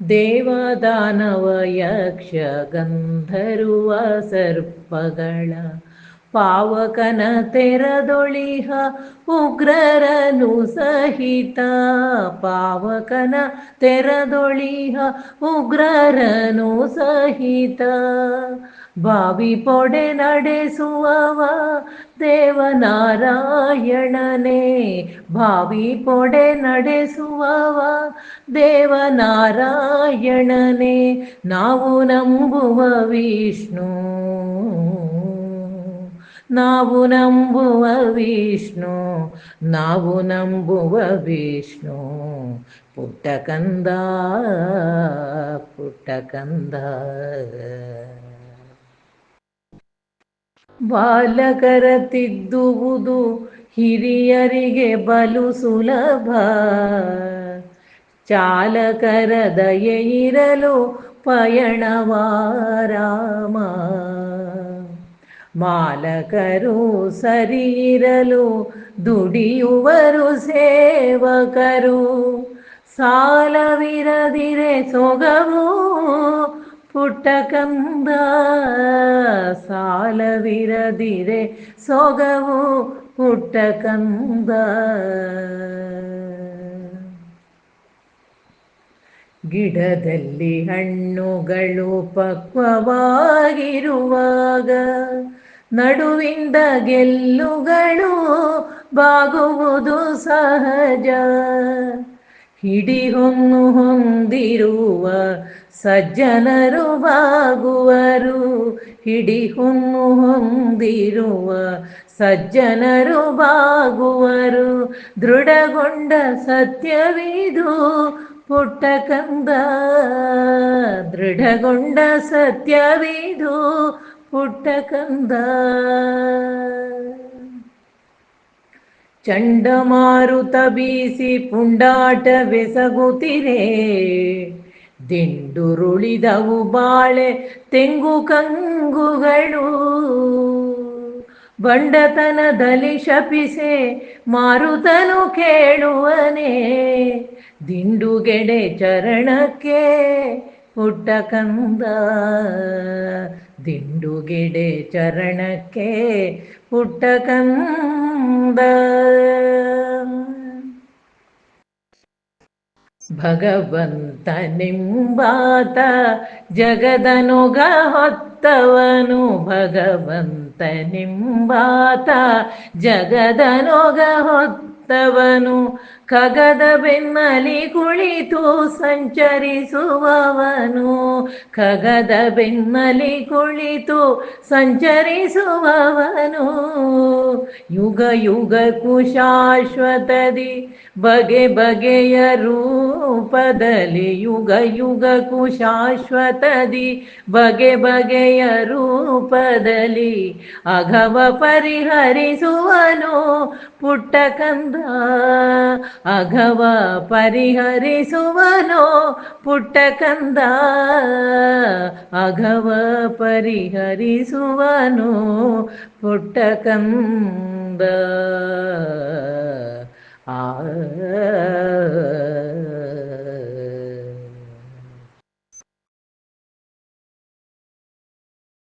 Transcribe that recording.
ದೇವದಾನವ ಯಕ್ಷ ಗಂಧರ್ವ ಸರ್ಪಗಳ ಪಾವಕನ ತೆರದೊಳಿಹ ಉಗ್ರರನು ಸಹಿತ. ಪಾವಕನ ತೆರದೊಳಿಹ ಉಗ್ರರನು ಸಹಿತ. ಬಾವಿ ಪೊಡೆ ನಡೆಸುವವ ದೇವನಾರಾಯಣನೇ. ಬಾವಿ ಪೊಡೆ ನಡೆಸುವವ ದೇವನಾರಾಯಣನೇ. ನಾವು ನಂಬುವ ವಿಷ್ಣು, ನಾವು ನಂಬುವ ವಿಷ್ಣು, ನಾವು ನಂಬುವ ವಿಷ್ಣು. ಪುಟ್ಟ ಕಂದ, ಪುಟ್ಟ ಕಂದ. ಬಾಲಕರ ತಿದ್ದುವುದು ಹಿರಿಯರಿಗೆ ಬಲು ಸುಲಭ. ಚಾಲಕರ ದಯೆ ಇರಲು ಪಯಣವಾರಾಮ. ಮಾಲಕರು ಸರಿ ಇರಲು ದುಡಿಯುವರು ಸೇವಕರು. ಸಾಲವಿರದಿರೆ ಸೊಗವು ಪುಟ್ಟ ಕಂದ, ಸಾಲವಿರದಿರೆ ಸೊಗವು ಪುಟ್ಟ ಕಂದ. ಗಿಡದಲ್ಲಿ ಹಣ್ಣುಗಳು ಪಕ್ವವಾಗಿರುವಾಗ ನಡುವಿಂದ ಗೆಲ್ಲುಗಳು ಬಾಗುವುದು ಸಹಜ. ಹಿಡಿಹೊನ್ನು ಹೊಂದಿರುವ ಸಜ್ಜನರು ಬಾಗುವರು. ಹಿಡಿಹೊನ್ನು ಹೊಂದಿರುವ ಸಜ್ಜನರು ಬಾಗುವರು. ದೃಢಗೊಂಡ ಸತ್ಯವಿದು ಪುಟ್ಟ ಕಂದ, ದೃಢಗೊಂಡ ಸತ್ಯವಿದು ಪುಟ್ಟ ಕಂದ. ಚಂಡಮಾರುತ ಬೀಸಿ ಪುಂಡಾಟವೆಸಗುತ್ತಿರೆ. ದಿಂಡುರುಳಿದವು ಬಾಳೆ ತೆಂಗು ಕಂಗುಗಳು. ಬಂಡತನದಲ್ಲಿ ಶಪಿಸೆ ಮಾರುತನು ಕೇಳುವನೆ. ದಿಂಡುಗೆಡೆ ಚರಣಕ್ಕೆ ಪುಟ್ಟ ಕಂದ, ದಿಂಡುಗೆಡೆ ಚರಣಕ್ಕೆ ಪುಟ್ಟ ಕಂದ. ಭಗವಂತನೆಂಬಾತ ಜಗದನೊಗ ಹೊತ್ತವನು. ಭಗವಂತನೆಂಬಾತ ಜಗದನೊಗ ಹೊತ್ತವನು. ಖಗದ ಬೆನ್ನಲಿ ಕುಳಿತು ಸಂಚರಿಸುವವನು. ಖಗದ ಬೆನ್ನಲಿ ಕುಳಿತು ಸಂಚರಿಸುವವನು. ಯುಗ ಯುಗಕ್ಕೂ ಶಾಶ್ವತದಿ ಬಗೆ ಬಗೆಯ ರೂಪದಲ್ಲಿ. ಯುಗ ಯುಗಕ್ಕೂ ಶಾಶ್ವತದಿ ಬಗೆ ಬಗೆಯ ರೂಪದಲ್ಲಿ. ಅಘವ ಪರಿಹರಿಸುವನು ಪುಟ್ಟ ಕಂದ, ಅಘವ ಪರಿಹರಿಸುವನು ಪುಟ್ಟ ಕಂದ. ಅಘವ ಪರಿಹರಿಸುವನು ಪುಟ್ಟ ಕಂದ. ಆ